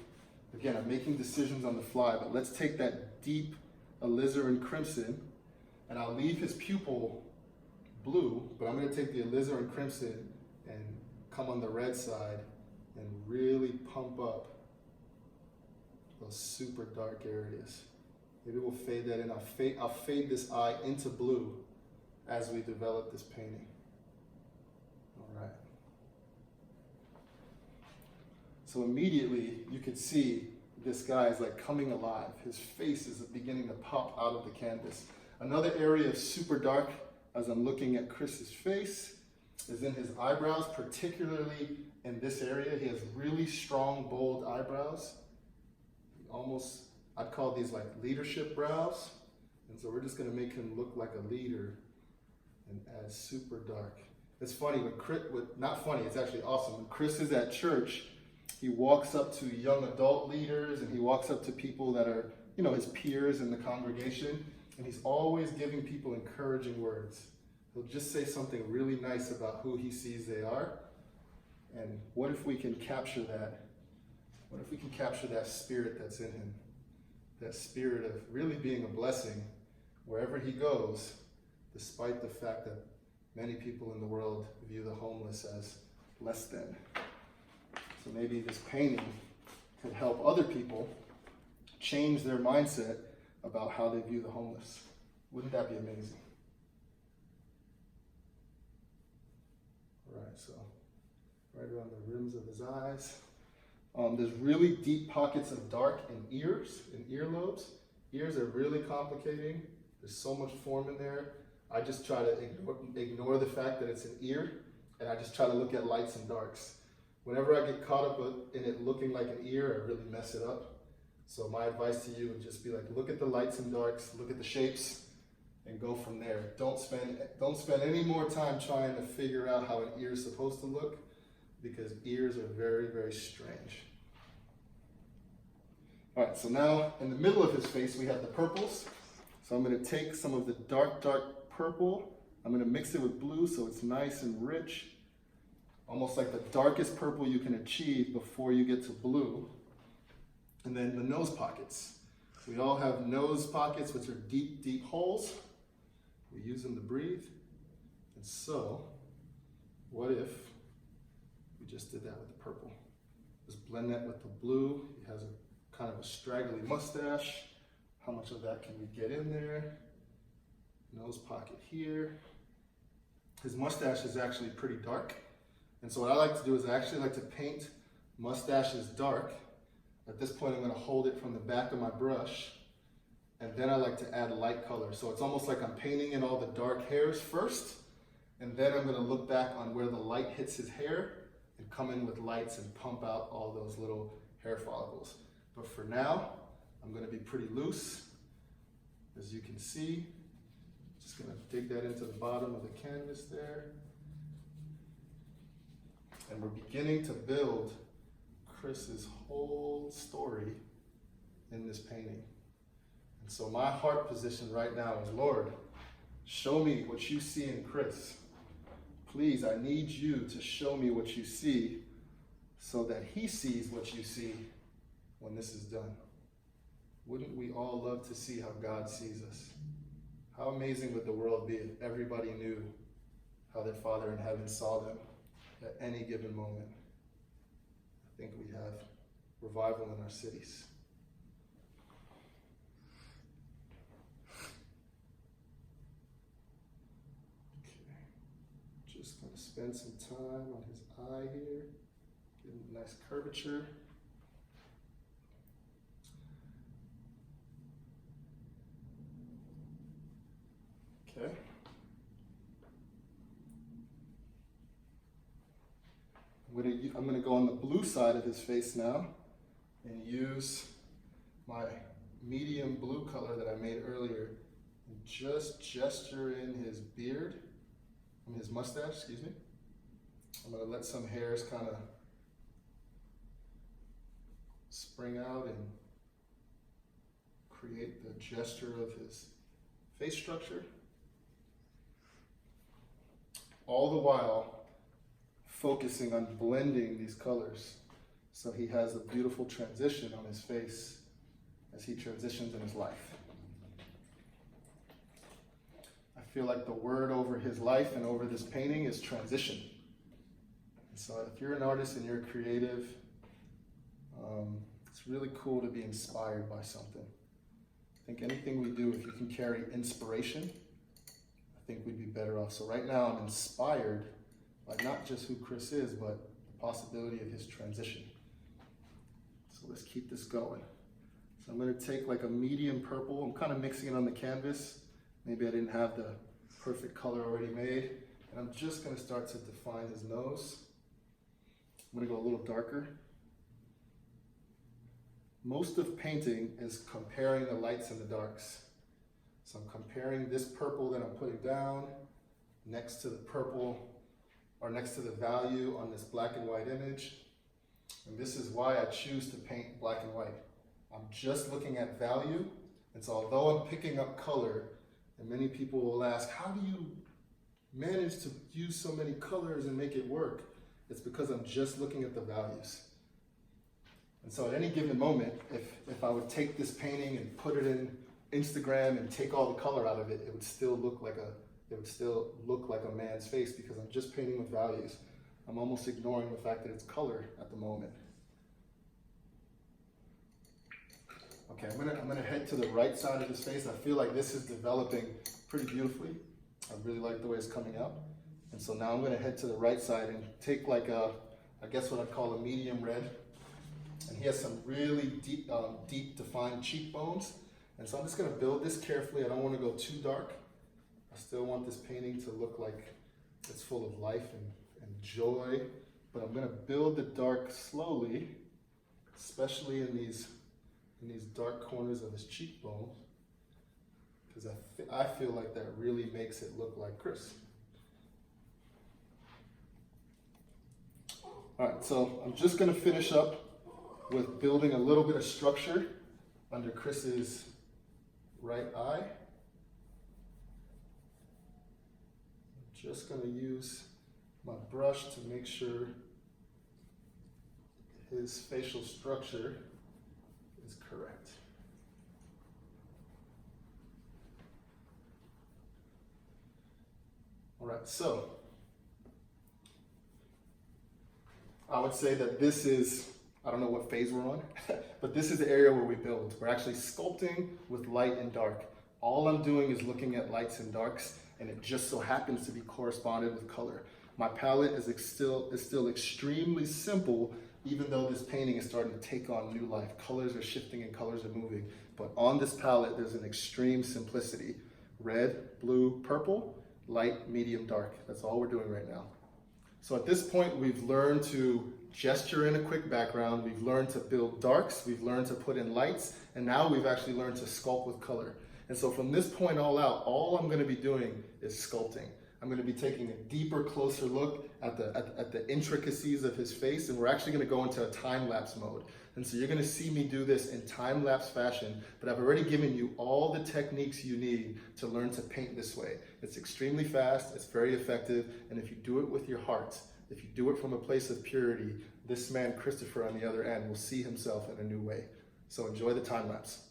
Again, I'm making decisions on the fly, but let's take that deep alizarin crimson, and I'll leave his pupil blue, but I'm going to take the alizarin crimson and come on the red side and really pump up those super dark areas. Maybe we'll fade that in. I'll fade this eye into blue as we develop this painting. All right. So immediately you could see this guy is like coming alive. His face is beginning to pop out of the canvas. Another area of super dark as I'm looking at Chris's face is in his eyebrows, particularly in this area. He has really strong, bold eyebrows. Almost, I'd call these like leadership brows. And so we're just gonna make him look like a leader and add super dark. It's funny, not funny, it's actually awesome. When Chris is at church, he walks up to young adult leaders and he walks up to people that are, his peers in the congregation, and he's always giving people encouraging words. He'll just say something really nice about who he sees they are. And what if we can capture that? What if we can capture that spirit that's in him? That spirit of really being a blessing wherever he goes, despite the fact that many people in the world view the homeless as less than. So maybe this painting could help other people change their mindset about how they view the homeless. Wouldn't that be amazing? All right, so right around the rims of his eyes. There's really deep pockets of dark in ears, in earlobes. Ears are really complicating. There's so much form in there. I just try to ignore the fact that it's an ear, and I just try to look at lights and darks. Whenever I get caught up in it looking like an ear, I really mess it up. So my advice to you would just be like, look at the lights and darks, look at the shapes, and go from there. Don't spend any more time trying to figure out how an ear is supposed to look, because ears are very, very strange. All right, so now in the middle of his face, we have the purples. So I'm gonna take some of the dark, dark purple. I'm gonna mix it with blue so it's nice and rich. Almost like the darkest purple you can achieve before you get to blue. And then the nose pockets. We all have nose pockets, which are deep, deep holes. We use them to breathe. And so, what if we just did that with the purple? Just blend that with the blue. He has a kind of a straggly mustache. How much of that can we get in there? Nose pocket here. His mustache is actually pretty dark. And so what I like to do is I actually like to paint mustaches dark. At this point, I'm going to hold it from the back of my brush, and then I like to add light color. So it's almost like I'm painting in all the dark hairs first, and then I'm going to look back on where the light hits his hair and come in with lights and pump out all those little hair follicles. But for now, I'm going to be pretty loose. As you can see, just going to dig that into the bottom of the canvas there. And we're beginning to build Chris's whole story in this painting. And so my heart position right now is, Lord, show me what you see in Chris. Please, I need you to show me what you see so that he sees what you see when this is done. Wouldn't we all love to see how God sees us? How amazing would the world be if everybody knew how their Father in heaven saw them at any given moment? I think we have revival in our cities. Okay, just going to spend some time on his eye here, give him a nice curvature. Okay. I'm gonna go on the blue side of his face now and use my medium blue color that I made earlier and just gesture in his beard, his mustache, excuse me. I'm gonna let some hairs kind of spring out and create the gesture of his face structure. All the while focusing on blending these colors so he has a beautiful transition on his face as he transitions in his life. I feel like the word over his life and over this painting is transition. And so if you're an artist and you're creative, it's really cool to be inspired by something. I think anything we do, if you can carry inspiration, I think we'd be better off. So right now I'm inspired by not just who Chris is, but the possibility of his transition. So let's keep this going. So I'm gonna take like a medium purple. I'm kind of mixing it on the canvas. Maybe I didn't have the perfect color already made. And I'm just gonna start to define his nose. I'm gonna go a little darker. Most of painting is comparing the lights and the darks. So I'm comparing this purple that I'm putting down next to the purple, or next to the value on this black and white image. And this is why I choose to paint black and white. I'm just looking at value. And so although I'm picking up color, and many people will ask, how do you manage to use so many colors and make it work? It's because I'm just looking at the values. And so at any given moment, if I would take this painting and put it in Instagram and take all the color out of it, it would still look like a man's face because I'm just painting with values. I'm almost ignoring the fact that it's color at the moment. Okay, I'm gonna head to the right side of his face. I feel like this is developing pretty beautifully. I really like the way it's coming out. And so now I'm gonna head to the right side and take like a, I guess what I'd call a medium red. And he has some really deep defined cheekbones. And so I'm just gonna build this carefully. I don't wanna go too dark. I still want this painting to look like it's full of life and joy, but I'm gonna build the dark slowly, especially in these dark corners of his cheekbone, because I feel like that really makes it look like Chris. All right, so I'm just gonna finish up with building a little bit of structure under Chris's right eye. I'm just gonna use my brush to make sure his facial structure is correct. All right, so I would say that this is, I don't know what phase we're on, but this is the area where we build. We're actually sculpting with light and dark. All I'm doing is looking at lights and darks, and it just so happens to be corresponded with color. My palette is still extremely simple, even though this painting is starting to take on new life. Colors are shifting and colors are moving. But on this palette, there's an extreme simplicity. Red, blue, purple, light, medium, dark. That's all we're doing right now. So at this point, we've learned to gesture in a quick background. We've learned to build darks. We've learned to put in lights. And now we've actually learned to sculpt with color. And so from this point all out, all I'm going to be doing is sculpting. I'm going to be taking a deeper, closer look at the intricacies of his face, and we're actually going to go into a time-lapse mode. And so you're going to see me do this in time-lapse fashion, but I've already given you all the techniques you need to learn to paint this way. It's extremely fast, it's very effective, and if you do it with your heart, if you do it from a place of purity, this man, Christopher, on the other end, will see himself in a new way. So enjoy the time-lapse.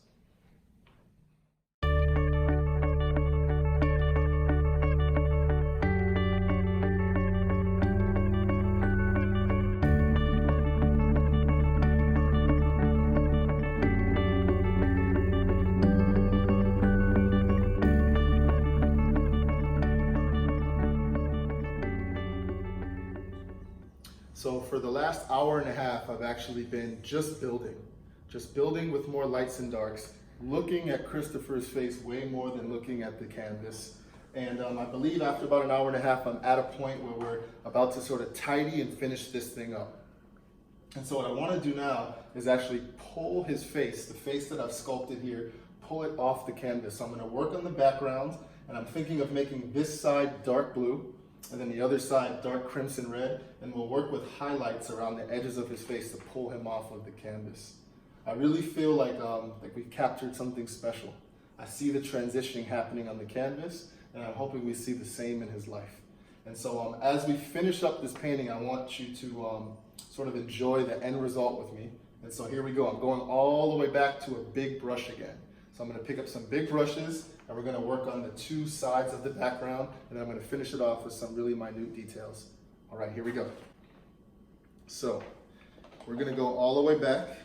So for the last hour and a half, I've actually been just building with more lights and darks, looking at Christopher's face way more than looking at the canvas. And I believe after about an hour and a half, I'm at a point where we're about to sort of tidy and finish this thing up. And so what I want to do now is actually pull his face, the face that I've sculpted here, pull it off the canvas. So I'm going to work on the background, and I'm thinking of making this side dark blue, and then the other side dark crimson red, and we'll work with highlights around the edges of his face to pull him off of the canvas. I really feel like we've captured something special. I see the transitioning happening on the canvas, and I'm hoping we see the same in his life. And so as we finish up this painting, I want you to sort of enjoy the end result with me. And so here we go. I'm going all the way back to a big brush again. So I'm going to pick up some big brushes, and we're going to work on the two sides of the background, and then I'm going to finish it off with some really minute details. All right, here we go. So we're going to go all the way back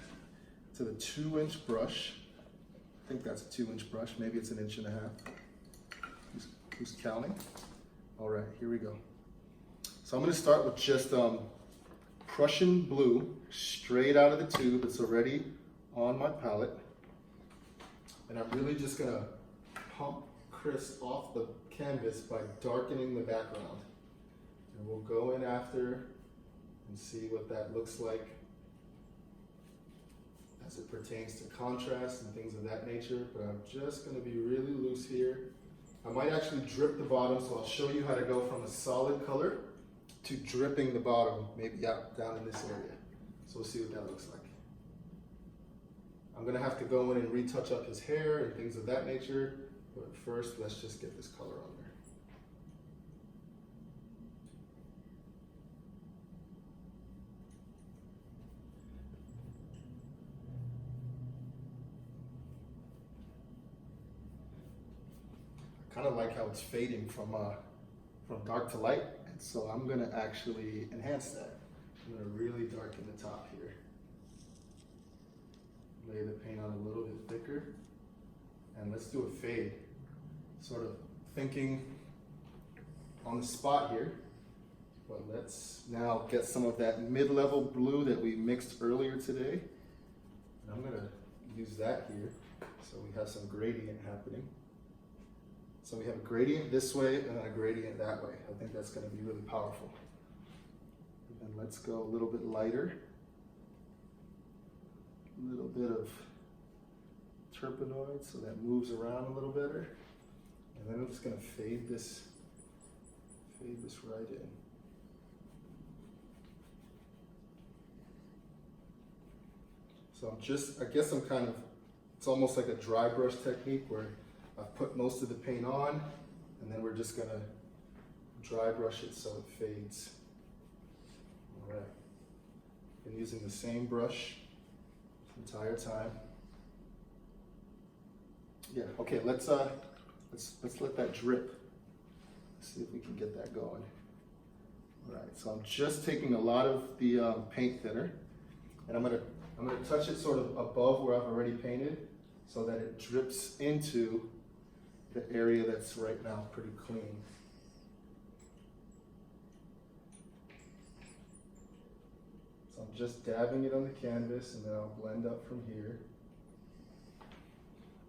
to the 2-inch brush. I think that's a 2-inch brush. Maybe it's 1.5 inches. Who's counting? All right, here we go. So I'm going to start with just Prussian Blue straight out of the tube. It's already on my palette. And I'm really just going to pump Chris off the canvas by darkening the background. And we'll go in after and see what that looks like as it pertains to contrast and things of that nature. But I'm just going to be really loose here. I might actually drip the bottom, so I'll show you how to go from a solid color to dripping the bottom, maybe out down in this area. So we'll see what that looks like. I'm gonna have to go in and retouch up his hair and things of that nature, but first let's just get this color on there. I kind of like how it's fading from dark to light, and so I'm gonna actually enhance that. I'm gonna really darken the top here. Lay the paint on a little bit thicker, and let's do a fade. Sort of thinking on the spot here, but let's now get some of that mid-level blue that we mixed earlier today. And I'm gonna use that here, so we have some gradient happening. So we have a gradient this way and then a gradient that way. I think that's gonna be really powerful. And then let's go a little bit lighter. A little bit of terpenoid so that moves around a little better. And then I'm just gonna fade this right in. So I guess I'm kind of, it's almost like a dry brush technique where I've put most of the paint on, and then we're just gonna dry brush it so it fades. All right, been using the same brush the entire time. Yeah, okay, let's let that drip. Let's see if we can get that going. All right, so I'm just taking a lot of the paint thinner, and I'm gonna touch it sort of above where I've already painted so that it drips into the area that's right now pretty clean. So I'm just dabbing it on the canvas, and then I'll blend up from here.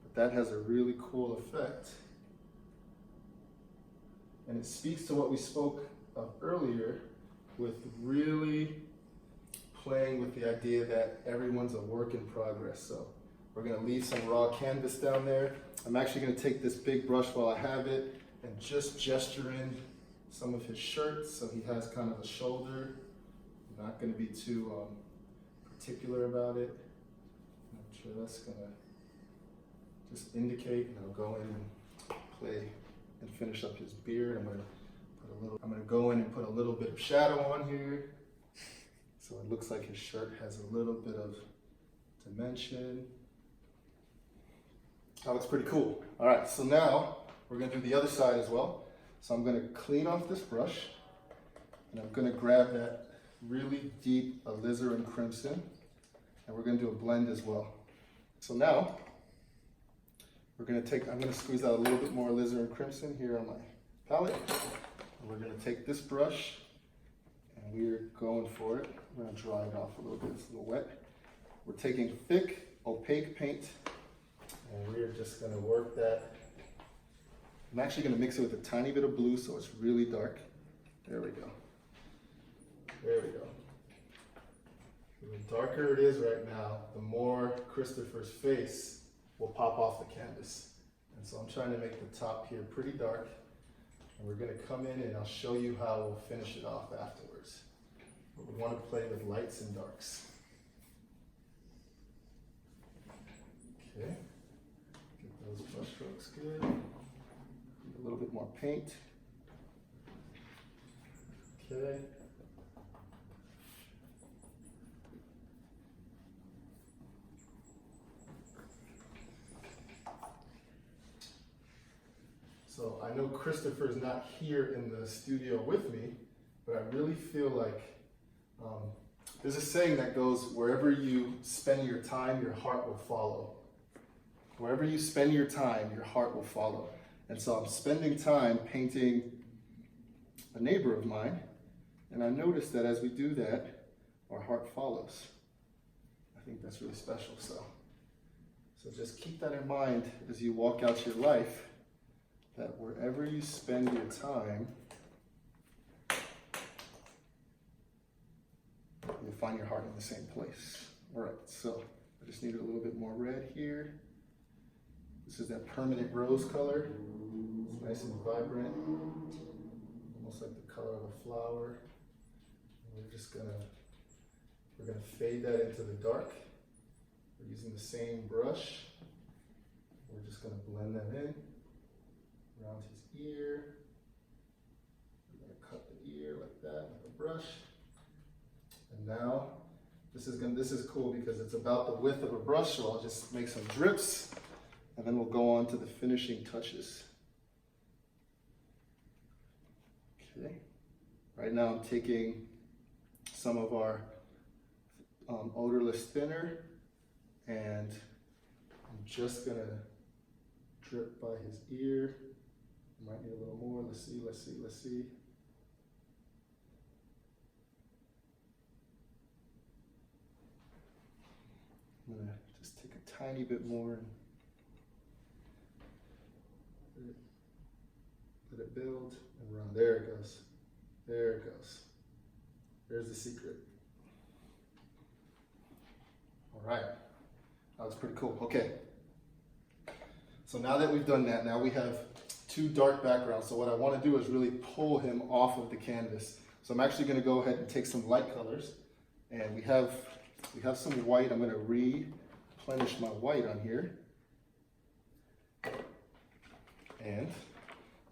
But that has a really cool effect. And it speaks to what we spoke of earlier with really playing with the idea that everyone's a work in progress. So we're gonna leave some raw canvas down there. I'm actually gonna take this big brush while I have it and just gesture in some of his shirts so he has kind of a shoulder. I'm not gonna be too particular about it. I'm just gonna indicate, and I'll go in and play and finish up his beard. I'm gonna go in and put a little bit of shadow on here. So it looks like his shirt has a little bit of dimension. That looks pretty cool. All right, so now we're gonna do the other side as well. So I'm gonna clean off this brush, and I'm gonna grab that really deep alizarin crimson, and we're gonna do a blend as well. So now, I'm gonna squeeze out a little bit more alizarin crimson here on my palette. And we're gonna take this brush, and we're going for it. We're gonna dry it off a little bit, it's a little wet. We're taking thick, opaque paint, and we're just gonna work that I'm actually going to mix it with a tiny bit of blue so it's really dark. There we go. There we go. The darker it is right now, the more Christopher's face will pop off the canvas. And so I'm trying to make the top here pretty dark. And we're going to come in and I'll show you how we'll finish it off afterwards. But we want to play with lights and darks. Okay. Get those brush strokes good. A little bit more paint. Okay. So I know Christopher's not here in the studio with me, but I really feel like there's a saying that goes, wherever you spend your time, your heart will follow. Wherever you spend your time, your heart will follow. And so I'm spending time painting a neighbor of mine, and I noticed that as we do that, our heart follows. I think that's really special. So just keep that in mind as you walk out your life, that wherever you spend your time, you'll find your heart in the same place. All right, so I just need a little bit more red here. This is that permanent rose color. It's nice and vibrant, almost like the color of a flower. And we're gonna fade that into the dark. We're using the same brush. We're just gonna blend that in around his ear. We're gonna cut the ear like that with a brush. And now this is cool because it's about the width of a brush, so I'll just make some drips and then we'll go on to the finishing touches. Okay. Right now I'm taking some of our odorless thinner and I'm just gonna drip by his ear. Might need a little more. Let's see. I'm gonna just take a tiny bit more and let it build and run. There it goes. There it goes. There's the secret. All right. That was pretty cool. Okay. So now that we've done that, now we have two dark backgrounds. So what I want to do is really pull him off of the canvas. So I'm actually going to go ahead and take some light colors, and we have some white. I'm going to replenish my white on here. And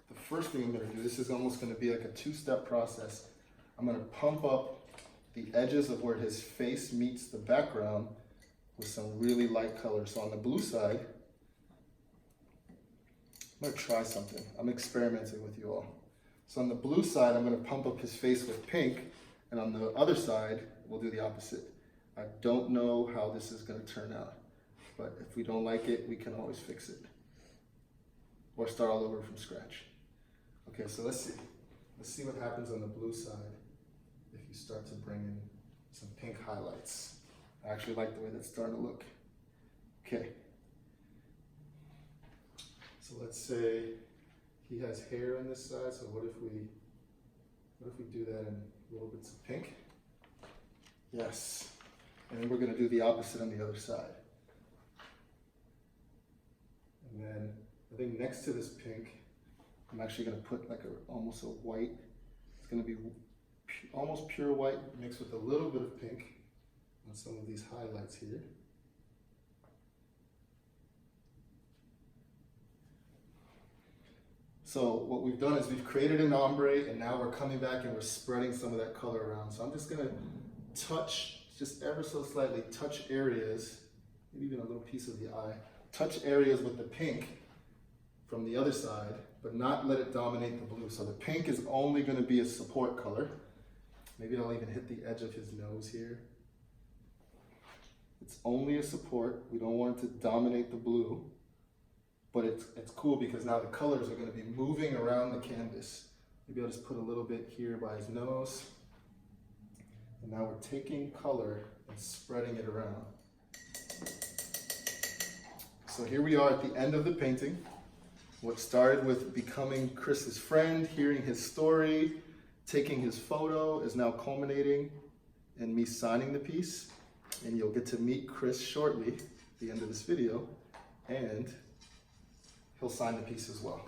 the first thing I'm going to do, this is almost going to be like a two-step process. I'm going to pump up the edges of where his face meets the background with some really light color. So on the blue side, I'm going to try something. I'm experimenting with you all. So on the blue side, I'm going to pump up his face with pink, and on the other side, we'll do the opposite. I don't know how this is going to turn out, but if we don't like it, we can always fix it or start all over from scratch. Okay, so let's see. Let's see what happens on the blue side if you start to bring in some pink highlights. I actually like the way that's starting to look. Okay. So let's say he has hair on this side, so what if we do that in little bits of pink? Yes. And then we're going to do the opposite on the other side. And then I think next to this pink, I'm actually going to put like almost a white. It's going to be almost pure white mixed with a little bit of pink on some of these highlights here. So what we've done is we've created an ombre, and now we're coming back and we're spreading some of that color around. So I'm just going to touch, just ever so slightly, touch areas, maybe even a little piece of the eye, touch areas with the pink from the other side, but not let it dominate the blue. So the pink is only going to be a support color. Maybe I'll even hit the edge of his nose here. It's only a support. We don't want it to dominate the blue. But it's cool because now the colors are going to be moving around the canvas. Maybe I'll just put a little bit here by his nose. And now we're taking color and spreading it around. So here we are at the end of the painting. What started with becoming Chris's friend, hearing his story, taking his photo, is now culminating in me signing the piece. And you'll get to meet Chris shortly at the end of this video, and he'll sign the piece as well.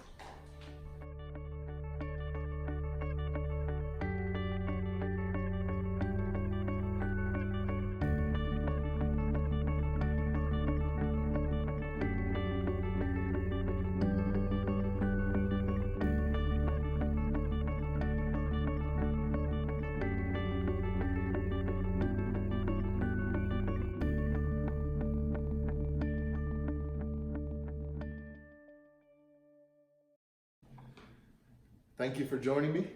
Thank you for joining me.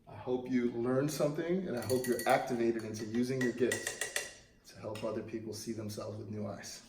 I hope you learned something, and I hope you're activated into using your gifts to help other people see themselves with new eyes.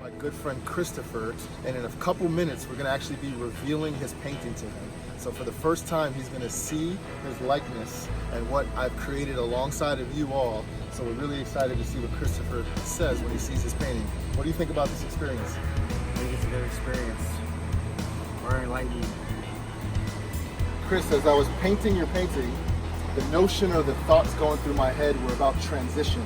My good friend Christopher, and in a couple minutes we're going to actually be revealing his painting to him. So for the first time he's going to see his likeness and what I've created alongside of you all. So we're really excited to see what Christopher says when he sees his painting. What do you think about this experience? I think it's a good experience. Very enlightening. Chris, as I was painting your painting, the notion or the thoughts going through my head were about transition.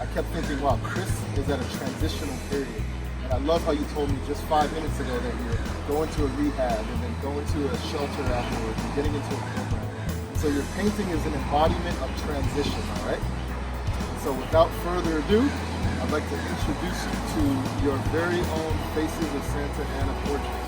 I kept thinking, wow, Chris is at a transitional period. And I love how you told me just 5 minutes ago that you're going to a rehab and then going to a shelter afterwards and getting into a program. So your painting is an embodiment of transition, all right? So without further ado, I'd like to introduce you to your very own Faces of Santa Ana portrait.